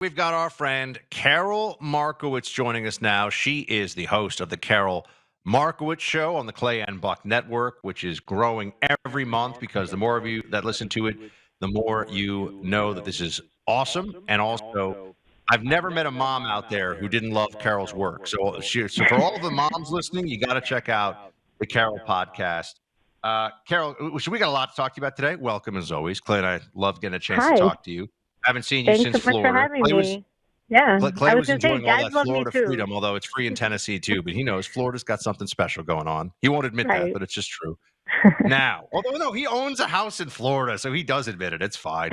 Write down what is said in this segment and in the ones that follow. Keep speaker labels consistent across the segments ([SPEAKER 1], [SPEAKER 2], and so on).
[SPEAKER 1] We've got our friend Karol Markowicz joining us now. She is the host of the Karol Markowicz Show on the Clay and Buck Network, which is growing every month because the more of you that listen to it, the more you know that this is awesome. And also, I've never met a mom out there who didn't love Karol's work. So for all the moms listening, you got to check out the Karol podcast. Karol, so we got a lot to talk to you about today. Welcome as always. Clay and I love getting a chance to
[SPEAKER 2] Hi.
[SPEAKER 1] talk to you. Haven't seen you
[SPEAKER 2] Thanks
[SPEAKER 1] since
[SPEAKER 2] so much for
[SPEAKER 1] Florida.
[SPEAKER 2] having me. Yeah,
[SPEAKER 1] Clay
[SPEAKER 2] I was
[SPEAKER 1] was
[SPEAKER 2] going to say,
[SPEAKER 1] enjoying all
[SPEAKER 2] dads
[SPEAKER 1] that
[SPEAKER 2] love me
[SPEAKER 1] Florida
[SPEAKER 2] too.
[SPEAKER 1] freedom, although it's free in Tennessee too. But he knows Florida's got something special going on. He won't admit that,
[SPEAKER 2] Right.
[SPEAKER 1] but it's just true. Now, although no, he owns a house in Florida, so he does admit it. It's fine.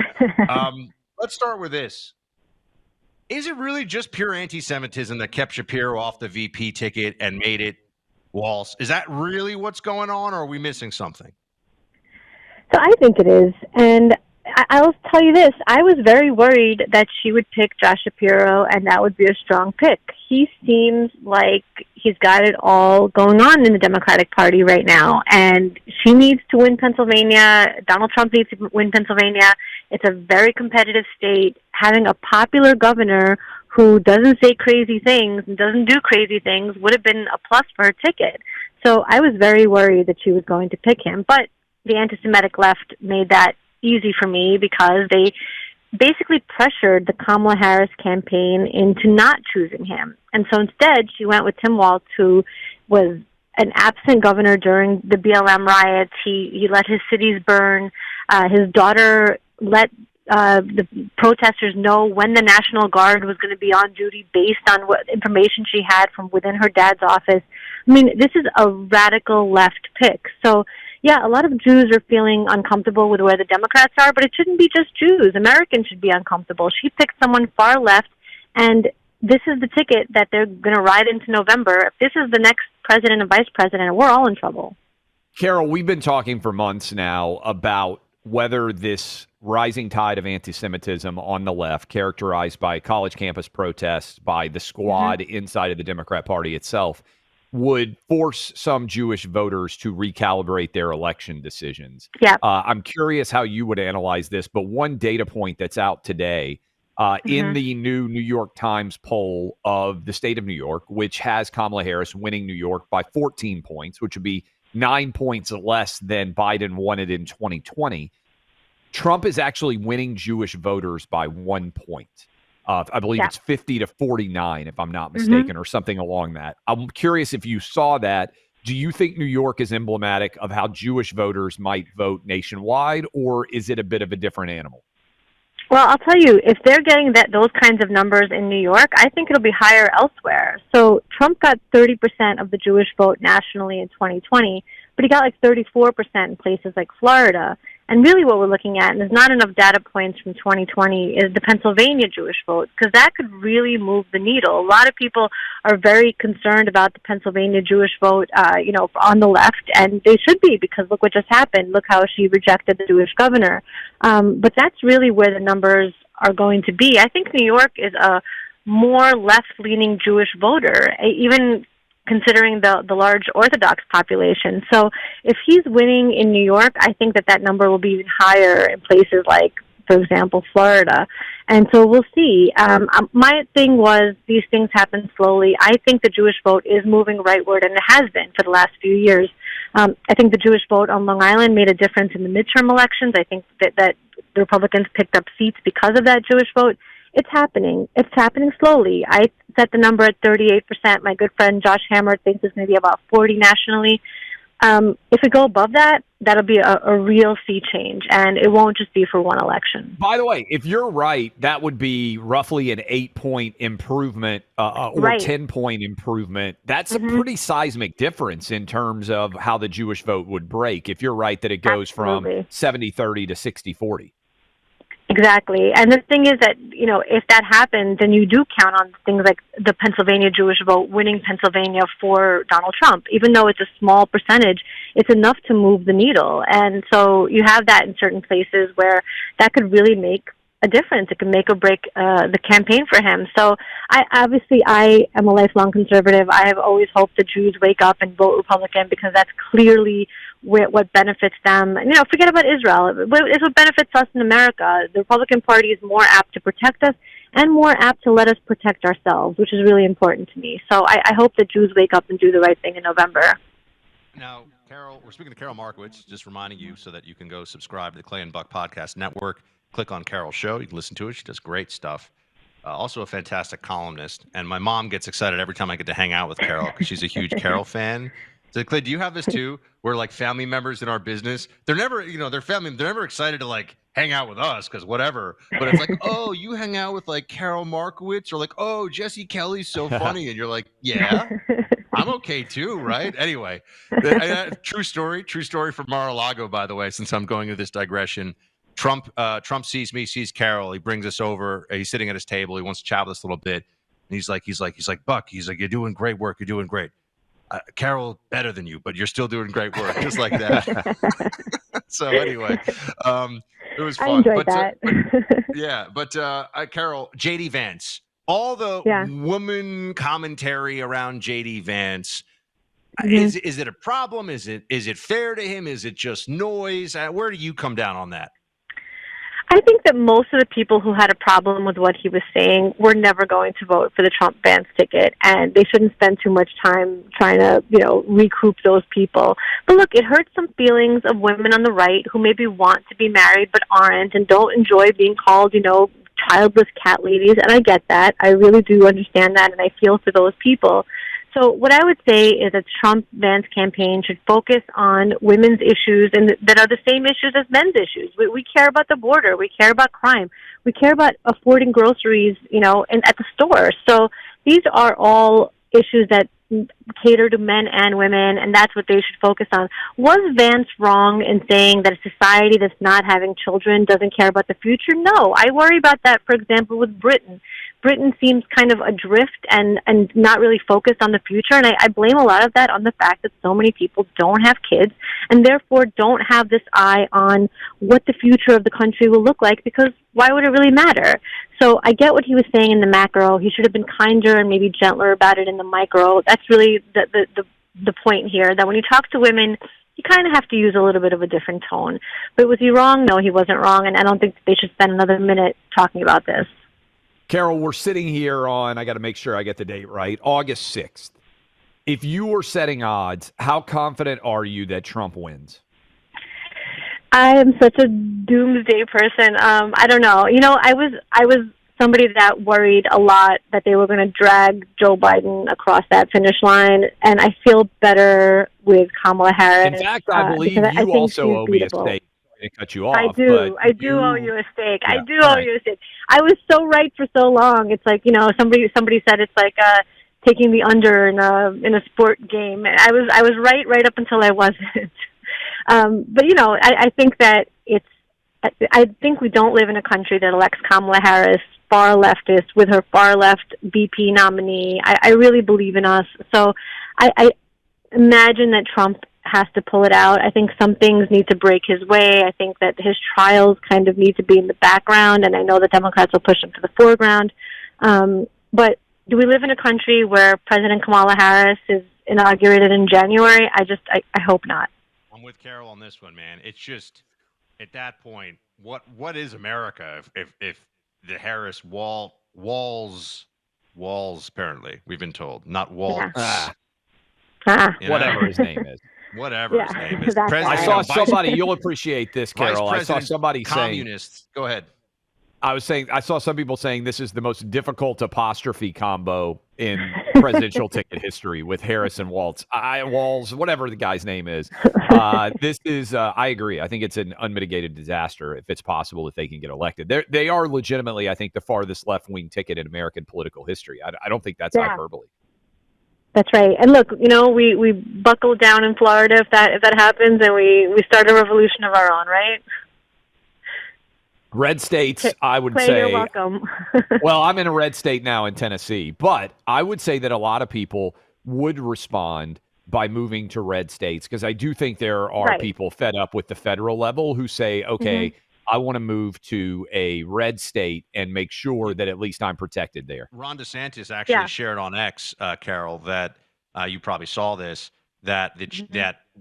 [SPEAKER 1] Let's start with this. Is it really just pure anti-Semitism that kept Shapiro off the VP ticket and made it Walz? Is that really what's going on, or are we missing something?
[SPEAKER 2] So I think it is. And I'll tell you this. I was very worried that she would pick Josh Shapiro and that would be a strong pick. He seems like he's got it all going on in the Democratic Party right now. And she needs to win Pennsylvania. Donald Trump needs to win Pennsylvania. It's a very competitive state. Having a popular governor who doesn't say crazy things and doesn't do crazy things would have been a plus for her ticket. So I was very worried that she was going to pick him. But the anti-Semitic left made that easy for me because they basically pressured the Kamala Harris campaign into not choosing him. And so instead, she went with Tim Walz, who was an absent governor during the BLM riots. He let his cities burn. His daughter let the protesters know when the National Guard was going to be on duty based on what information she had from within her dad's office. I mean, this is a radical left pick. So yeah, a lot of Jews are feeling uncomfortable with where the Democrats are, but it shouldn't be just Jews. Americans should be uncomfortable. She picked someone far left, and this is the ticket that they're going to ride into November. If this is the next president and vice president, we're all in trouble.
[SPEAKER 3] Karol, we've been talking for months now about whether this rising tide of anti-Semitism on the left, characterized by college campus protests, by the squad inside of the Democrat Party itself, would force some Jewish voters to recalibrate their election decisions.
[SPEAKER 2] Yeah.
[SPEAKER 3] I'm curious how you would analyze this, but one data point that's out today in the new New York Times poll of the state of New York, which has Kamala Harris winning New York by 14 points, which would be 9 points less than Biden won it in 2020, Trump is actually winning Jewish voters by 1 point. I believe it's 50 to 49, if I'm not mistaken, or something along that. I'm curious if you saw that. Do you think New York is emblematic of how Jewish voters might vote nationwide, or is it a bit of a different animal?
[SPEAKER 2] Well, I'll tell you, if they're getting those kinds of numbers in New York, I think it'll be higher elsewhere. So Trump got 30% of the Jewish vote nationally in 2020, but he got like 34% in places like Florida. And really what we're looking at, and there's not enough data points from 2020, is the Pennsylvania Jewish vote, because that could really move the needle. A lot of people are very concerned about the Pennsylvania Jewish vote, on the left, and they should be, because look what just happened. Look how she rejected the Jewish governor. But that's really where the numbers are going to be. I think New York is a more left-leaning Jewish voter, even considering the large Orthodox population. So if he's winning in New York, I think that number will be even higher in places like, for example, Florida. And so we'll see. My thing was these things happen slowly. I think the Jewish vote is moving rightward, and it has been for the last few years. I think the Jewish vote on Long Island made a difference in the midterm elections. I think that the Republicans picked up seats because of that Jewish vote. It's happening. It's happening slowly. I set the number at 38%. My good friend Josh Hammer thinks it's going to be about 40 nationally. If we go above that, that'll be a real sea change, and it won't just be for one election.
[SPEAKER 3] By the way, if you're right, that would be roughly an 8-point improvement or 10-point improvement. That's a pretty seismic difference in terms of how the Jewish vote would break. If you're right that it goes from 70-30 to 60-40.
[SPEAKER 2] Exactly. And the thing is that, if that happens, then you do count on things like the Pennsylvania Jewish vote winning Pennsylvania for Donald Trump. Even though it's a small percentage, it's enough to move the needle. And so you have that in certain places where that could really make a difference. It can make or break the campaign for him. So I am a lifelong conservative. I have always hoped the Jews wake up and vote Republican, because that's clearly what benefits them. And, forget about Israel. It's what benefits us in America. The Republican Party is more apt to protect us and more apt to let us protect ourselves, which is really important to me. So I hope that Jews wake up and do the right thing in November.
[SPEAKER 1] Now, Karol, we're speaking to Karol Markowicz, just reminding you so that you can go subscribe to the Clay and Buck Podcast Network. Click on Karol's show. You can listen to her. She does great stuff. Also a fantastic columnist. And my mom gets excited every time I get to hang out with Karol because she's a huge Karol fan. So, Clay, do you have this too, where like family members in our business, they're never, their family, they're never excited to like hang out with us because whatever. But it's like, oh, you hang out with like Karol Markowicz, or like, oh, Jesse Kelly's so funny. And you're like, yeah, I'm okay too, right? Anyway, true story from Mar-a-Lago, by the way, since I'm going into this digression. Trump sees me, sees Karol. He brings us over. He's sitting at his table. He wants to chat with us a little bit. And he's like, Buck, he's like, you're doing great work. You're doing great. Karol, better than you, but you're still doing great work, just like that. So anyway, it was fun.
[SPEAKER 2] I enjoyed that.
[SPEAKER 1] Karol, JD Vance, all the woman commentary around JD Vance. Mm-hmm. Is it a problem? Is it fair to him? Is it just noise? Where do you come down on that?
[SPEAKER 2] I think that most of the people who had a problem with what he was saying were never going to vote for the Trump-Vance ticket, and they shouldn't spend too much time trying to, recoup those people. But look, it hurts some feelings of women on the right who maybe want to be married but aren't and don't enjoy being called, childless cat ladies, and I get that. I really do understand that, and I feel for those people. So what I would say is that the Trump-Vance campaign should focus on women's issues and that are the same issues as men's issues. We care about the border. We care about crime. We care about affording groceries, and at the store. So these are all issues that cater to men and women, and that's what they should focus on. Was Vance wrong in saying that a society that's not having children doesn't care about the future? No. I worry about that, for example, with Britain. Britain seems kind of adrift and not really focused on the future, and I blame a lot of that on the fact that so many people don't have kids and therefore don't have this eye on what the future of the country will look like, because why would it really matter? So I get what he was saying in the macro. He should have been kinder and maybe gentler about it in the micro. That's really the point here, that when you talk to women, you kind of have to use a little bit of a different tone. But was he wrong? No, he wasn't wrong, and I don't think they should spend another minute talking about this.
[SPEAKER 3] Karol, we're sitting here on, I got to make sure I get the date right, August 6th. If you were setting odds, how confident are you that Trump wins?
[SPEAKER 2] I am such a doomsday person. I don't know. I was somebody that worried a lot that they were going to drag Joe Biden across that finish line, and I feel better with Kamala Harris.
[SPEAKER 3] In fact, I believe you also owe me a steak. To cut you off.
[SPEAKER 2] I do owe you a steak. Yeah, I do owe you a steak. I was so right for so long. It's like, somebody said it's like taking the under in a sport game. I was right up until I wasn't. But I think that I think we don't live in a country that elects Kamala Harris far leftist with her far left VP nominee. I really believe in us. So I imagine that Trump has to pull it out. I think some things need to break his way. I think that his trials kind of need to be in the background, and I know the Democrats will push him to the foreground. But do we live in a country where President Kamala Harris is inaugurated in January? I hope not.
[SPEAKER 1] I'm with Karol on this one, man. It's just, at that point, what is America if the Harris walls apparently, we've been told, not walls.
[SPEAKER 3] Whatever his name is.
[SPEAKER 1] Whatever his name is.
[SPEAKER 3] I saw somebody, you'll appreciate this, Karol. I saw somebody
[SPEAKER 1] communists. Go ahead.
[SPEAKER 3] I saw some people saying this is the most difficult apostrophe combo in presidential ticket history with Harris and Waltz. Walls, whatever the guy's name is. This is, I agree. I think it's an unmitigated disaster if it's possible that they can get elected. They are legitimately, I think, the farthest left-wing ticket in American political history. I don't think that's hyperbole.
[SPEAKER 2] That's right. And look, we buckle down in Florida if that happens, and we start a revolution of our own, right?
[SPEAKER 3] Red states, I would
[SPEAKER 2] Clay,
[SPEAKER 3] say.
[SPEAKER 2] You're welcome.
[SPEAKER 3] Well, I'm in a red state now in Tennessee, but I would say that a lot of people would respond by moving to red states, because I do think there are people fed up with the federal level who say, okay, I want to move to a red state and make sure that at least I'm protected there.
[SPEAKER 1] Ron DeSantis actually shared on X, Karol, that you probably saw this, that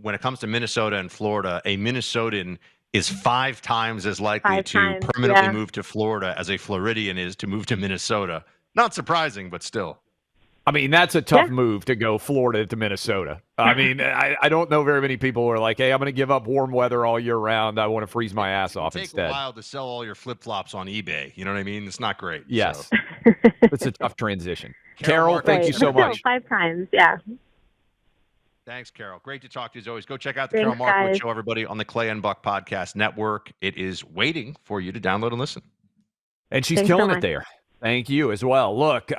[SPEAKER 1] when it comes to Minnesota and Florida, a Minnesotan is 5 times as likely to permanently move to Florida as a Floridian is to move to Minnesota. Not surprising, but still.
[SPEAKER 3] I mean, that's a tough move to go Florida to Minnesota. I mean, I don't know very many people who are like, hey, I'm going to give up warm weather all year round. I want to freeze my ass off instead.
[SPEAKER 1] It takes a while to sell all your flip-flops on eBay. You know what I mean? It's not great.
[SPEAKER 3] Yes.
[SPEAKER 1] So.
[SPEAKER 3] It's a tough transition. Carol, thank you so much.
[SPEAKER 2] 5 times, yeah.
[SPEAKER 1] Thanks, Carol. Great to talk to you as always. Go check out the Karol Markowicz Show, everybody, on the Clay and Buck Podcast Network. It is waiting for you to download and listen.
[SPEAKER 3] And she's killing it there. Thank you as well. Look,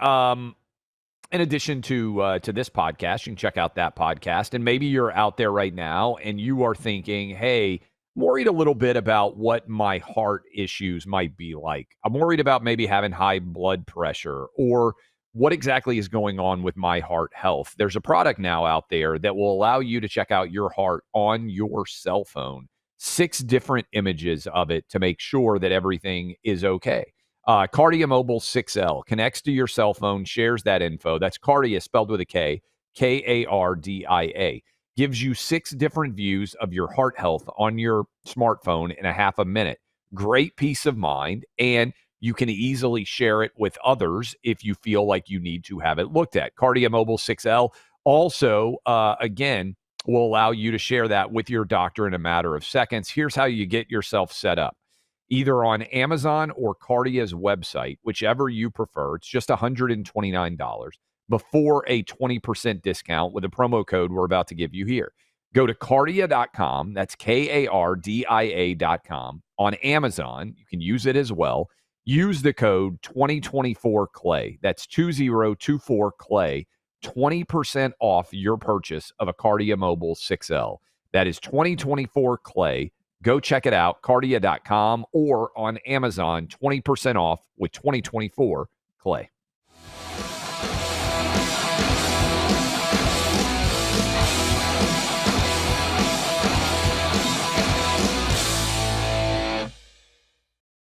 [SPEAKER 3] in addition to this podcast, you can check out that podcast. And maybe you're out there right now and you are thinking, hey, I'm worried a little bit about what my heart issues might be like. I'm worried about maybe having high blood pressure, or what exactly is going on with my heart health. There's a product now out there that will allow you to check out your heart on your cell phone. 6 different images of it to make sure that everything is okay. Kardia Mobile 6L connects to your cell phone, shares that info. That's Kardia spelled with a K, Kardia. Gives you 6 different views of your heart health on your smartphone in a half a minute. Great peace of mind, and you can easily share it with others if you feel like you need to have it looked at. Kardia Mobile 6L also, again, will allow you to share that with your doctor in a matter of seconds. Here's how you get yourself set up. Either on Amazon or Kardia's website, whichever you prefer. It's just $129 before a 20% discount with a promo code we're about to give you here. Go to Kardia.com. That's Kardia.com. On Amazon, you can use it as well. Use the code 2024CLAY. That's 2024CLAY. 20% off your purchase of a Kardia Mobile 6L. That is 2024CLAY. Go check it out, Kardia.com, or on Amazon, 20% off with 2024 Clay.